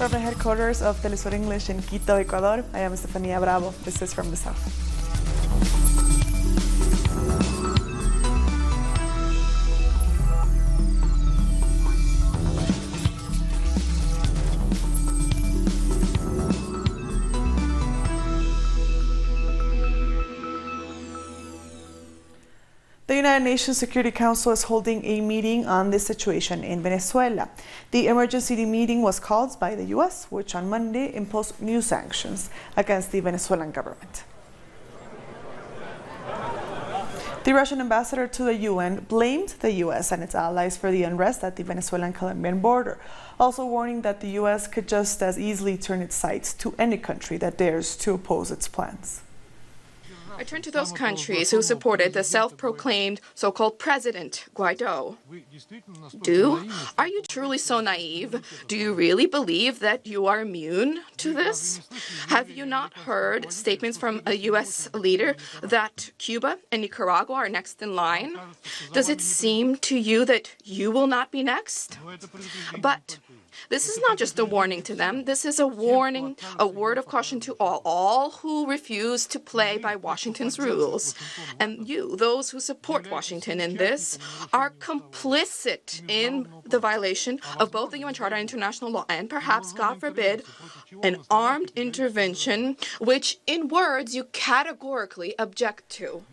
From the headquarters of Telesur English in Quito, Ecuador, I am Estefania Bravo. This is From the South. The United Nations Security Council is holding a meeting on this situation in Venezuela. The emergency meeting was called by the U.S., which on Monday imposed new sanctions against the Venezuelan government. The Russian ambassador to the UN blamed the U.S. and its allies for the unrest at the Venezuelan-Colombian border, also warning that the U.S. could just as easily turn its sights to any country that dares to oppose its plans. I turn to those countries who supported the self-proclaimed so-called President Guaido. Are you truly so naive? Do you really believe that you are immune to this? Have you not heard statements from a U.S. leader that Cuba and Nicaragua are next in line? Does it seem to you that you will not be next? But this is not just a warning to them. This is a warning, a word of caution to all who refuse to play by Washington's rules. And you, those who support Washington in this, are complicit in the violation of both the UN Charter and international law, and perhaps, God forbid, an armed intervention, which in words you categorically object to.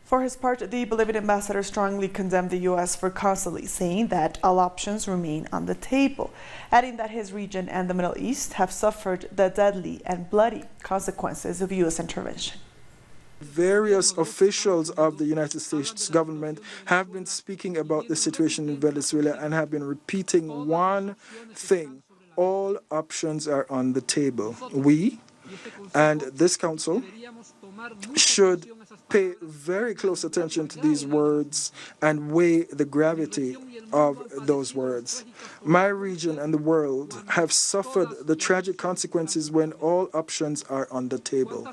For his part, the Bolivian ambassador strongly condemned the U.S. for constantly saying that all options remain on the table, adding that his region and the Middle East have suffered the deadly and bloody consequences of U.S. intervention. Various officials of the United States government have been speaking about the situation in Venezuela and have been repeating one thing: all options are on the table. We and this council should pay very close attention to these words and weigh the gravity of those words. My region and the world have suffered the tragic consequences when all options are on the table.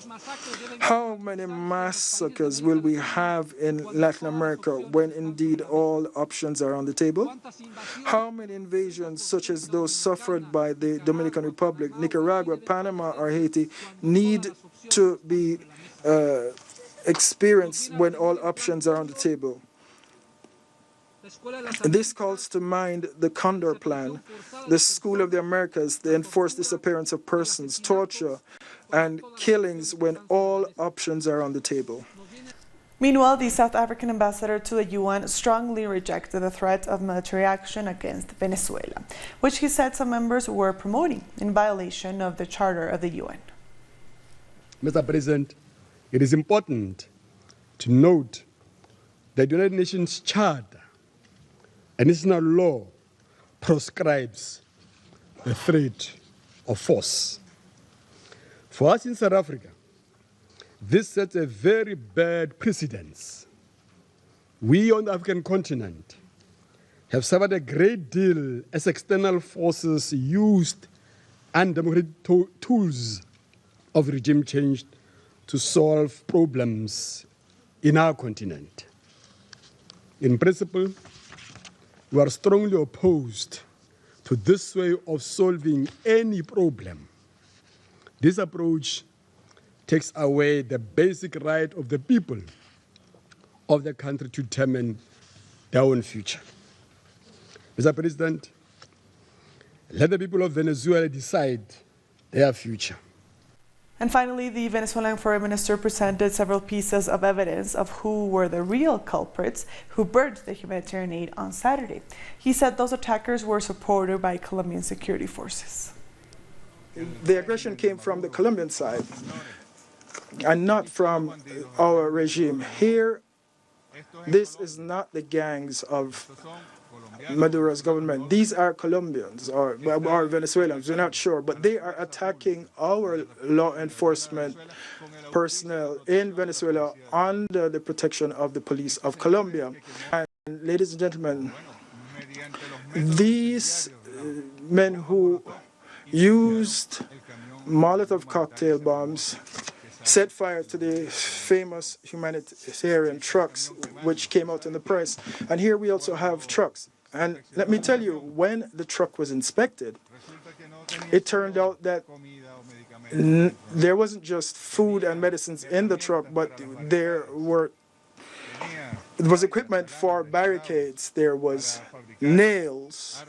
How many massacres will we have in Latin America when indeed all options are on the table? How many invasions such as those suffered by the Dominican Republic, Nicaragua, Panama, or Haiti need to be experienced when all options are on the table? This calls to mind the Condor Plan, the School of the Americas, the enforced disappearance of persons, torture, and killings when all options are on the table. Meanwhile, the South African ambassador to the UN strongly rejected the threat of military action against Venezuela, which he said some members were promoting in violation of the Charter of the UN. Mr. President, it is important to note that the United Nations Charter and international law proscribes the threat of force. For us in South Africa, this sets a very bad precedent. We on the African continent have suffered a great deal as external forces used undemocratic tools of regime change to solve problems in our continent. In principle, we are strongly opposed to this way of solving any problem. This approach takes away the basic right of the people of the country to determine their own future. Mr. President, let the people of Venezuela decide their future. And finally, the Venezuelan foreign minister presented several pieces of evidence of who were the real culprits who burned the humanitarian aid on Saturday. He said those attackers were supported by Colombian security forces. The aggression came from the Colombian side and not from our regime. Here, this is not the gangs of Maduro's government. These are Colombians or Venezuelans, we're not sure, but they are attacking our law enforcement personnel in Venezuela under the protection of the police of Colombia. And ladies and gentlemen, these men who used Molotov cocktail bombs set fire to the famous humanitarian trucks which came out in the press. And here we also have trucks. And let me tell you, when the truck was inspected, it turned out that there wasn't just food and medicines in the truck, but there was equipment for barricades, there was nails.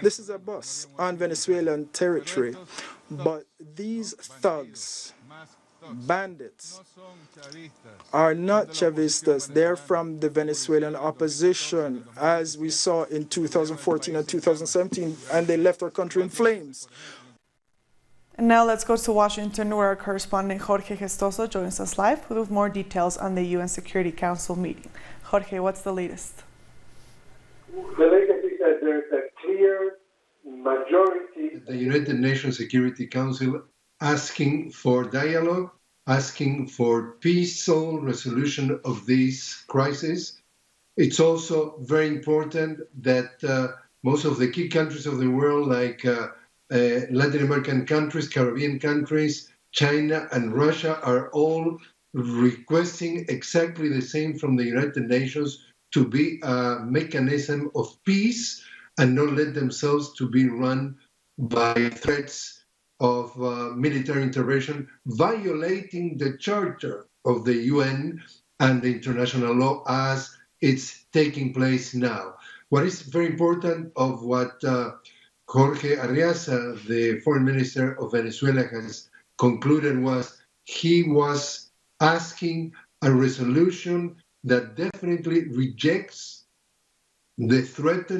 This is a bus on Venezuelan territory, but these thugs, bandits, are not Chavistas. They're from the Venezuelan opposition, as we saw in 2014 and 2017, and they left our country in flames. And now let's go to Washington, where our correspondent Jorge Gestoso joins us live with more details on the UN Security Council meeting. Jorge, what's the latest? The latest is that there is a clear majority. The United Nations Security Council asking for dialogue, asking for peaceful resolution of this crisis. It's also very important that most of the key countries of the world, like Latin American countries, Caribbean countries, China and Russia, are all requesting exactly the same from the United Nations to be a mechanism of peace and not let themselves to be run by threats of military intervention, violating the charter of the UN and the international law as it's taking place now. What is very important of what Jorge Arriaza, the foreign minister of Venezuela, has concluded was he was asking a resolution that definitely rejects the threat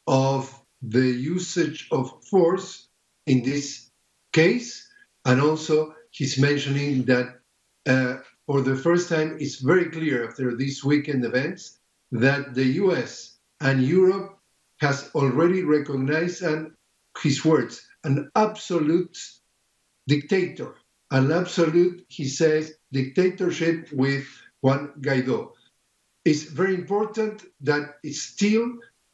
of the usage of force in this case, and also he's mentioning that for the first time it's very clear after these weekend events that the US and Europe has already recognized, and his words, an absolute dictator, an absolute, he says, dictatorship with Juan Guaido. It's very important that it's still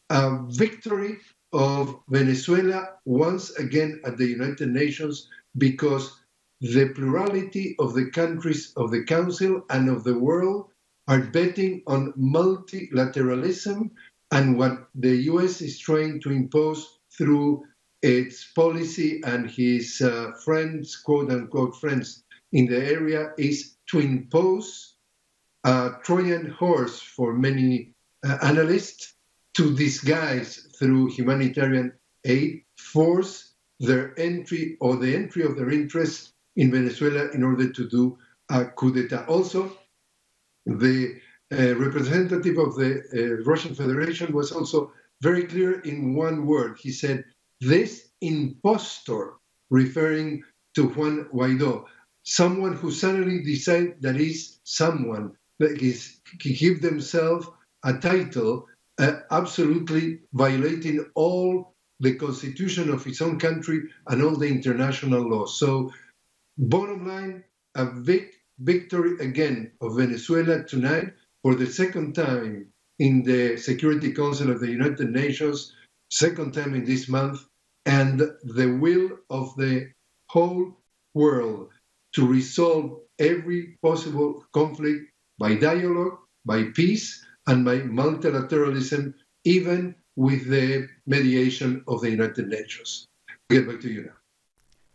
a victory of Venezuela once again at the United Nations, because the plurality of the countries of the Council and of the world are betting on multilateralism, and what the US is trying to impose through its policy and his friends, quote unquote friends in the area, is to impose a Trojan horse for many analysts to disguise through humanitarian aid, force their entry or the entry of their interests in Venezuela in order to do a coup d'etat. Also, the representative of the Russian Federation was also very clear in one word. He said, this impostor, referring to Juan Guaido, someone who suddenly decides that is someone, that is, give themselves a title, absolutely violating all the constitution of its own country and all the international laws. So, bottom line, a big victory again of Venezuela tonight for the second time in the Security Council of the United Nations, second time in this month, and the will of the whole world to resolve every possible conflict by dialogue, by peace, and by multilateralism, even with the mediation of the United Nations. I'll get back to you now.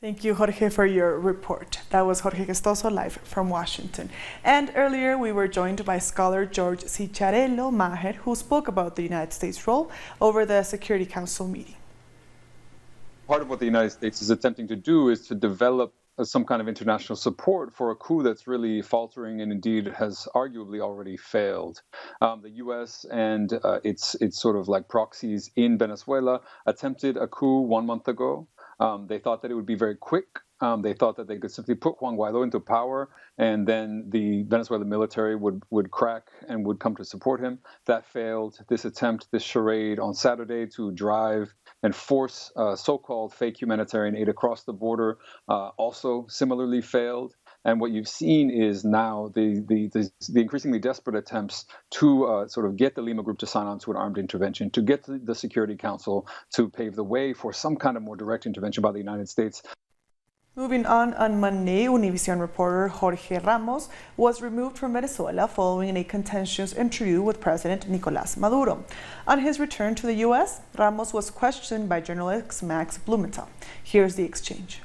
Thank you, Jorge, for your report. That was Jorge Gestoso live from Washington. And earlier we were joined by scholar George Cicciarello Maher, who spoke about the United States' role over the Security Council meeting. Part of what the United States is attempting to do is to develop some kind of international support for a coup that's really faltering and indeed has arguably already failed. The U.S. and its sort of like proxies in Venezuela attempted a coup 1 month ago. They thought that it would be very quick. They thought that they could simply put Juan Guaido into power and then the Venezuelan military would crack and would come to support him. That failed. This attempt, this charade on Saturday to drive and force so-called fake humanitarian aid across the border also similarly failed. And what you've seen is now the increasingly desperate attempts to sort of get the Lima Group to sign on to an armed intervention, to get the Security Council to pave the way for some kind of more direct intervention by the United States. Moving on Monday, Univision reporter Jorge Ramos was removed from Venezuela following a contentious interview with President Nicolás Maduro. On his return to the U.S., Ramos was questioned by journalist Max Blumenthal. Here's the exchange.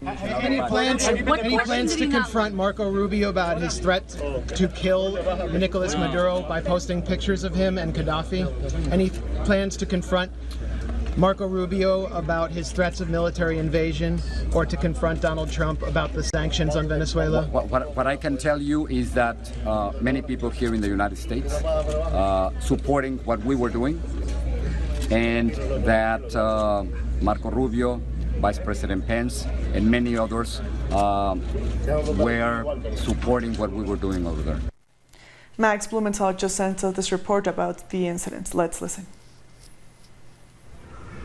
Any plans to confront Marco Rubio about his threat to kill Nicolás Maduro by posting pictures of him and Gaddafi? Any plans to confront Marco Rubio about his threats of military invasion, or to confront Donald Trump about the sanctions on Venezuela? What I can tell you is that many people here in the United States supporting what we were doing, and that Marco Rubio, Vice President Pence, and many others were supporting what we were doing over there. Max Blumenthal just sent us this report about the incident. Let's listen.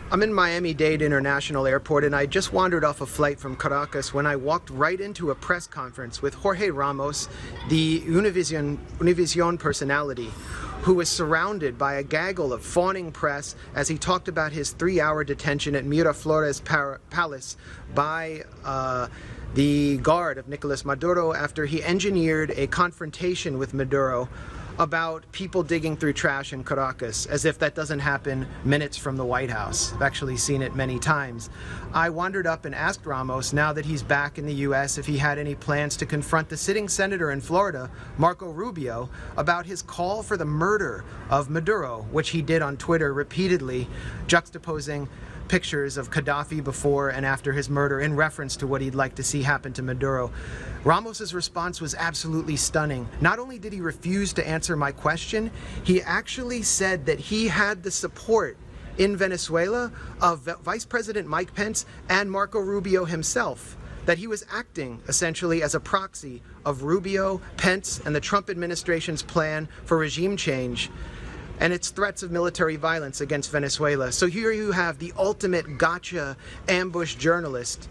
I'm in Miami-Dade International Airport, and I just wandered off a flight from Caracas when I walked right into a press conference with Jorge Ramos, the Univision personality, who was surrounded by a gaggle of fawning press as he talked about his 3-hour detention at Miraflores Palace by the guard of Nicolás Maduro after he engineered a confrontation with Maduro about people digging through trash in Caracas, as if that doesn't happen minutes from the White House. I've actually seen it many times. I wandered up and asked Ramos, now that he's back in the U.S., if he had any plans to confront the sitting senator in Florida, Marco Rubio, about his call for the murder of Maduro, which he did on Twitter repeatedly, juxtaposing pictures of Gaddafi before and after his murder in reference to what he'd like to see happen to Maduro. Ramos's response was absolutely stunning. Not only did he refuse to answer my question, he actually said that he had the support in Venezuela of Vice President Mike Pence and Marco Rubio himself, that he was acting essentially as a proxy of Rubio, Pence, and the Trump administration's plan for regime change and its threats of military violence against Venezuela. So here you have the ultimate gotcha ambush journalist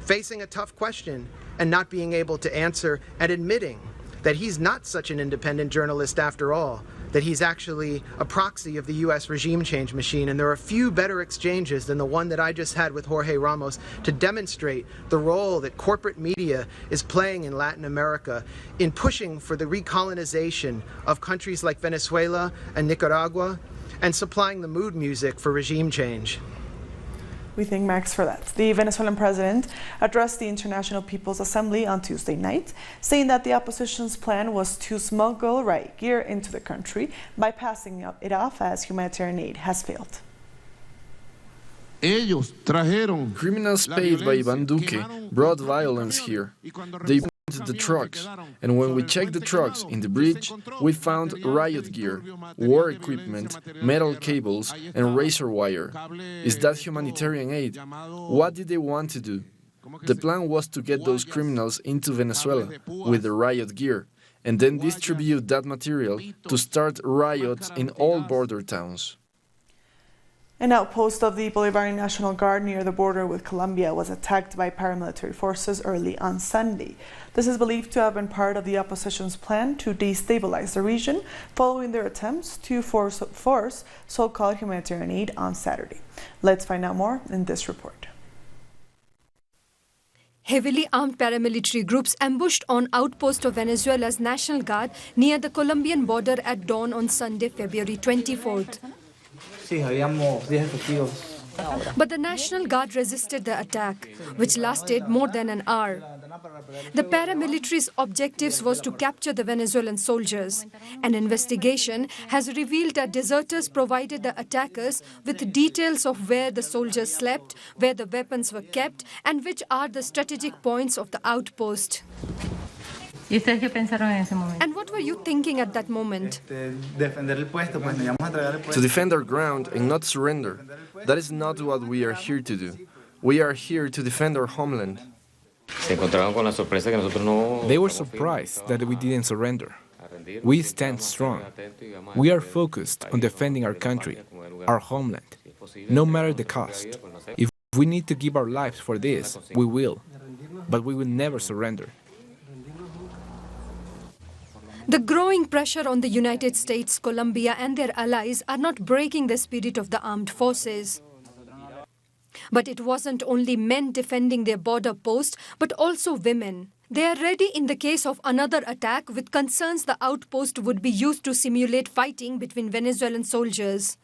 facing a tough question and not being able to answer, and admitting that he's not such an independent journalist after all, that he's actually a proxy of the U.S. regime change machine. And there are few better exchanges than the one that I just had with Jorge Ramos to demonstrate the role that corporate media is playing in Latin America in pushing for the recolonization of countries like Venezuela and Nicaragua, and supplying the mood music for regime change. We thank Max for that. The Venezuelan president addressed the International People's Assembly on Tuesday night, saying that the opposition's plan was to smuggle riot gear into the country by passing it off as humanitarian aid has failed. Criminals paid by Ivan Duque brought violence here. They went to the trucks, and when we checked the trucks in the bridge, we found riot gear, war equipment, metal cables, and razor wire. Is that humanitarian aid? What did they want to do? The plan was to get those criminals into Venezuela with the riot gear, and then distribute that material to start riots in all border towns. An outpost of the Bolivarian National Guard near the border with Colombia was attacked by paramilitary forces early on Sunday. This is believed to have been part of the opposition's plan to destabilize the region following their attempts to force so-called humanitarian aid on Saturday. Let's find out more in this report. Heavily armed paramilitary groups ambushed an outpost of Venezuela's National Guard near the Colombian border at dawn on Sunday, February 24th. But the National Guard resisted the attack, which lasted more than an hour. The paramilitary's objectives was to capture the Venezuelan soldiers. An investigation has revealed that deserters provided the attackers with details of where the soldiers slept, where the weapons were kept, and which are the strategic points of the outpost. And what were you thinking at that moment? To defend our ground and not surrender. That is not what we are here to do. We are here to defend our homeland. They were surprised that we didn't surrender. We stand strong. We are focused on defending our country, our homeland, no matter the cost. If we need to give our lives for this, we will. But we will never surrender. The growing pressure on the United States, Colombia and their allies are not breaking the spirit of the armed forces. But it wasn't only men defending their border post, but also women. They are ready in the case of another attack, with concerns the outpost would be used to simulate fighting between Venezuelan soldiers.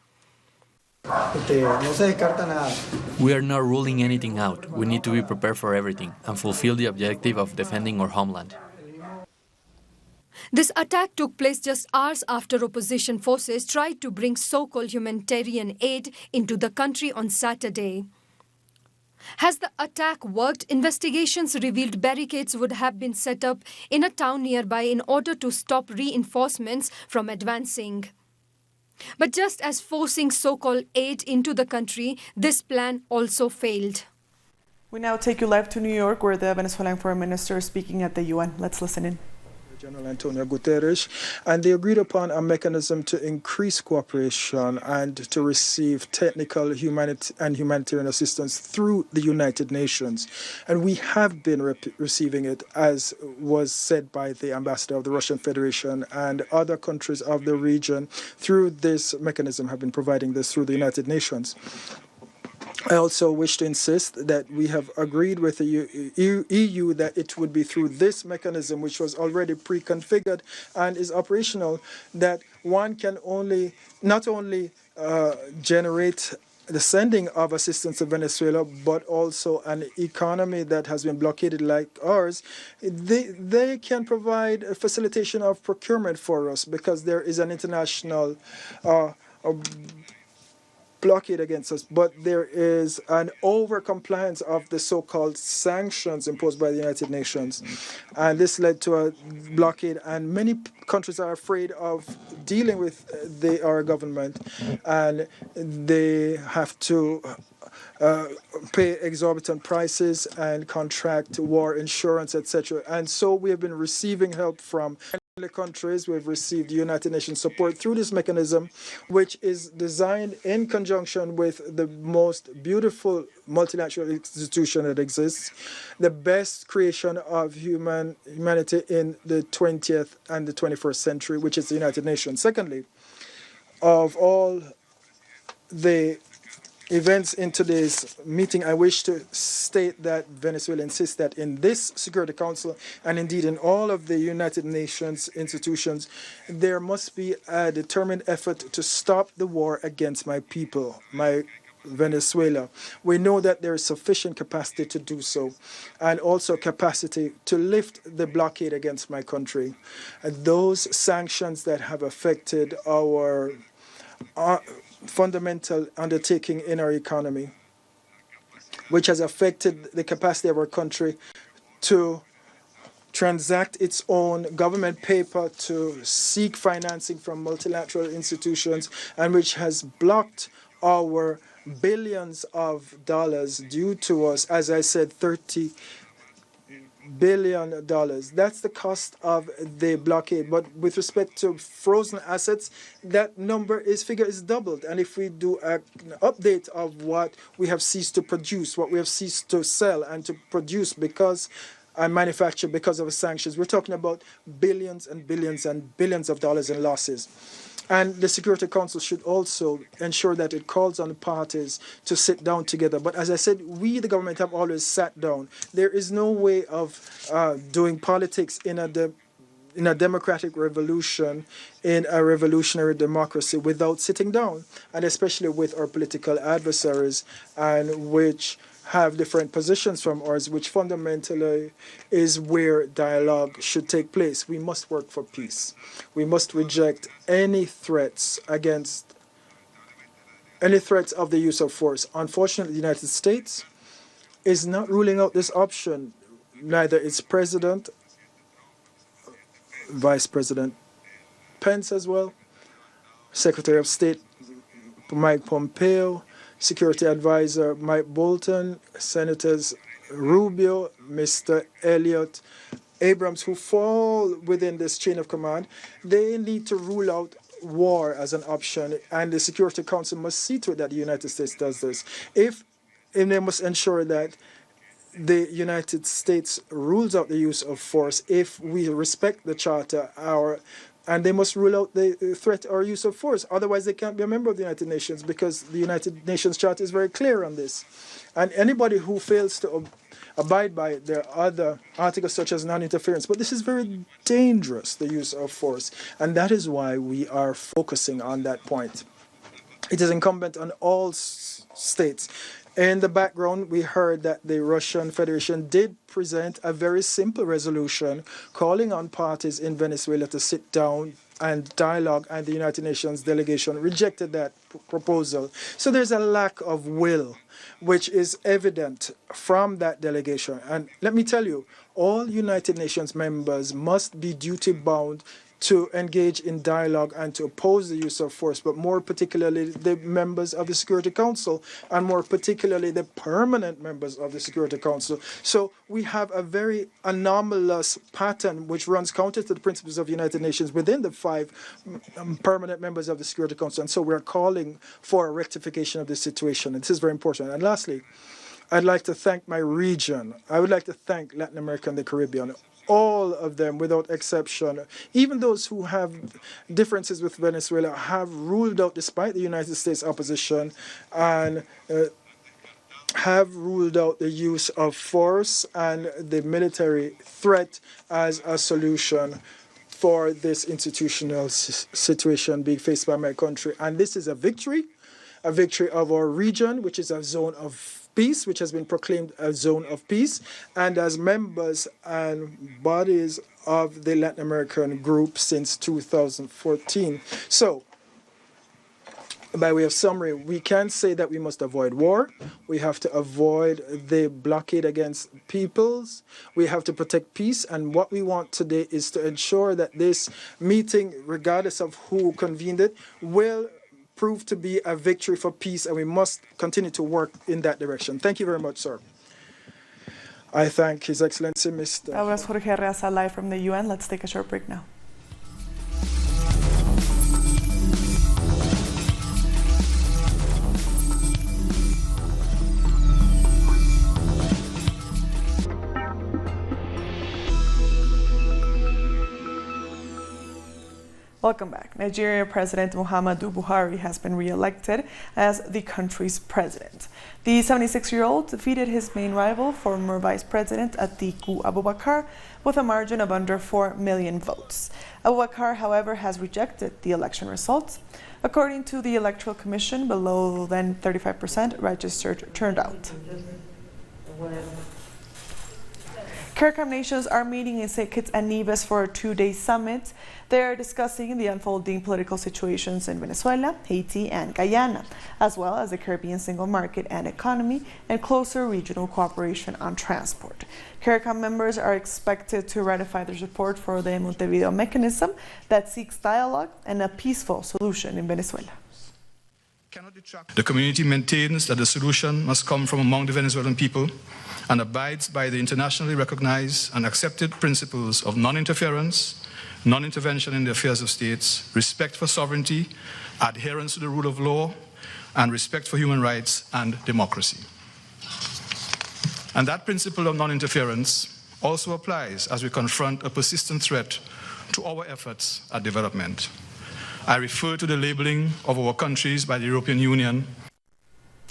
We are not ruling anything out. We need to be prepared for everything and fulfill the objective of defending our homeland. This attack took place just hours after opposition forces tried to bring so-called humanitarian aid into the country on Saturday. Has the attack worked? Investigations revealed barricades would have been set up in a town nearby in order to stop reinforcements from advancing. But just as forcing so-called aid into the country, this plan also failed. We now take you live to New York, where the Venezuelan foreign minister is speaking at the UN. Let's listen in. General Antonio Guterres, and they agreed upon a mechanism to increase cooperation and to receive technical and humanitarian assistance through the United Nations. And we have been receiving it, as was said by the ambassador of the Russian Federation, and other countries of the region through this mechanism have been providing this through the United Nations. I also wish to insist that we have agreed with the EU that it would be through this mechanism, which was already pre-configured and is operational, that one can not only generate the sending of assistance to Venezuela, but also an economy that has been blockaded like ours. They can provide a facilitation of procurement for us, because there is an international blockade against us, but there is an over-compliance of the so-called sanctions imposed by the United Nations. And this led to a blockade, and many countries are afraid of dealing with our government, and they have to pay exorbitant prices and contract war insurance, etc. And so we have been receiving help from countries. We've received United Nations support through this mechanism, which is designed in conjunction with the most beautiful multilateral institution that exists, the best creation of humanity in the 20th and the 21st century, which is the United Nations. Secondly, of all the events in today's meeting, I wish to state that Venezuela insists that in this Security Council, and indeed in all of the United Nations institutions, there must be a determined effort to stop the war against my people, my Venezuela. We know that there is sufficient capacity to do so, and also capacity to lift the blockade against my country. And those sanctions that have affected our fundamental undertaking in our economy, which has affected the capacity of our country to transact its own government paper, to seek financing from multilateral institutions, and which has blocked our billions of dollars due to us. As I said, $30 billion. That's the cost of the blockade. But with respect to frozen assets, that figure is doubled. And if we do an update of what we have ceased to produce, what we have ceased to sell and to produce and manufacture because of the sanctions, we're talking about billions and billions and billions of dollars in losses. And the Security Council should also ensure that it calls on the parties to sit down together. But as I said, we, the government, have always sat down. There is no way of doing politics in a democratic revolution, in a revolutionary democracy, without sitting down, and especially with our political adversaries, and which have different positions from ours, which fundamentally is where dialogue should take place. We must work for peace. We must reject any threats of the use of force. Unfortunately, the United States is not ruling out this option. Neither its president, Vice President Pence as well, Secretary of State Mike Pompeo, Security Advisor Mike Bolton, Senators Rubio, Mr. Elliott, Abrams, who fall within this chain of command. They need to rule out war as an option, and the Security Council must see to it that the United States does this. And they must ensure that the United States rules out the use of force. If we respect the Charter, our and they must rule out the threat or use of force. Otherwise, they can't be a member of the United Nations, because the United Nations Charter is very clear on this. And anybody who fails to abide by it, there are other articles such as non-interference. But this is very dangerous, the use of force. And that is why we are focusing on that point. It is incumbent on all states. In the background, we heard that the Russian Federation did present a very simple resolution calling on parties in Venezuela to sit down and dialogue, and the United Nations delegation rejected that proposal. So there's a lack of will, which is evident from that delegation. And let me tell you, all United Nations members must be duty-bound to engage in dialogue and to oppose the use of force, but more particularly the members of the Security Council, and more particularly the permanent members of the Security Council. So we have a very anomalous pattern which runs counter to the principles of the United Nations within the 5 permanent members of the Security Council. And so we're calling for a rectification of this situation. And this is very important. And lastly, I'd like to thank my region. I would like to thank Latin America and the Caribbean. All of them, without exception, even those who have differences with Venezuela, have ruled out, despite the United States opposition, and have ruled out the use of force and the military threat as a solution for this institutional situation being faced by my country. And this is a victory of our region, which is a zone of peace, which has been proclaimed a zone of peace, and as members and bodies of the Latin American group since 2014. So, by way of summary, we can say that we must avoid war. We have to avoid the blockade against peoples. We have to protect peace. And what we want today is to ensure that this meeting, regardless of who convened it, will prove to be a victory for peace, and we must continue to work in that direction. Thank you very much, sir. I thank His Excellency, Mr. That was Jorge Reaza live from the UN. Let's take a short break now. Welcome back. Nigeria President Muhammadu Buhari has been re-elected as the country's president. The 76-year-old defeated his main rival, former Vice President Atiku Abubakar, with a margin of under 4 million votes. Abubakar, however, has rejected the election results. According to the Electoral Commission, below than 35% registered turnout. CARICOM nations are meeting in St. Kitts and Nevis for a 2-day summit. They are discussing the unfolding political situations in Venezuela, Haiti, and Guyana, as well as the Caribbean single market and economy, and closer regional cooperation on transport. CARICOM members are expected to ratify their support for the Montevideo mechanism that seeks dialogue and a peaceful solution in Venezuela. The community maintains that the solution must come from among the Venezuelan people and abides by the internationally recognized and accepted principles of non-interference, non-intervention in the affairs of states, respect for sovereignty, adherence to the rule of law, and respect for human rights and democracy. And that principle of non-interference also applies as we confront a persistent threat to our efforts at development. I refer to the labeling of our countries by the European Union.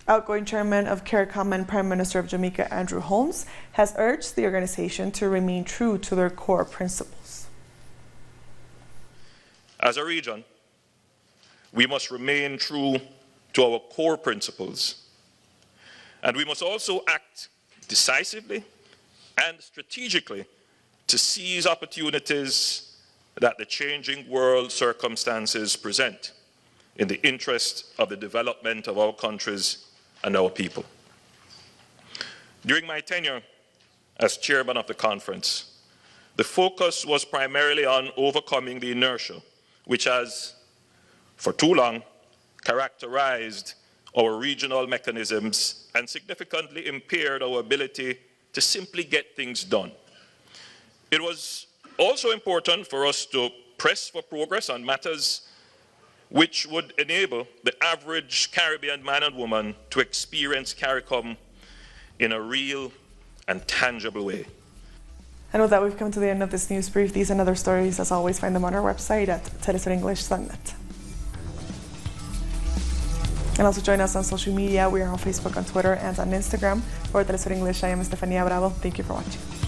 Outgoing chairman of CARICOM and Prime Minister of Jamaica, Andrew Holmes, has urged the organization to remain true to their core principles. As a region, we must remain true to our core principles, and we must also act decisively and strategically to seize opportunities that the changing world circumstances present in the interest of the development of our countries and our people. During my tenure as chairman of the conference, the focus was primarily on overcoming the inertia which has, for too long, characterized our regional mechanisms and significantly impaired our ability to simply get things done. It was also important for us to press for progress on matters which would enable the average Caribbean man and woman to experience CARICOM in a real and tangible way. And with that, we've come to the end of this news brief. These and other stories, as always, find them on our website at telesurenglish.net. And also join us on social media. We are on Facebook, on Twitter, and on Instagram. For Telesur English, I am Estefania Bravo. Thank you for watching.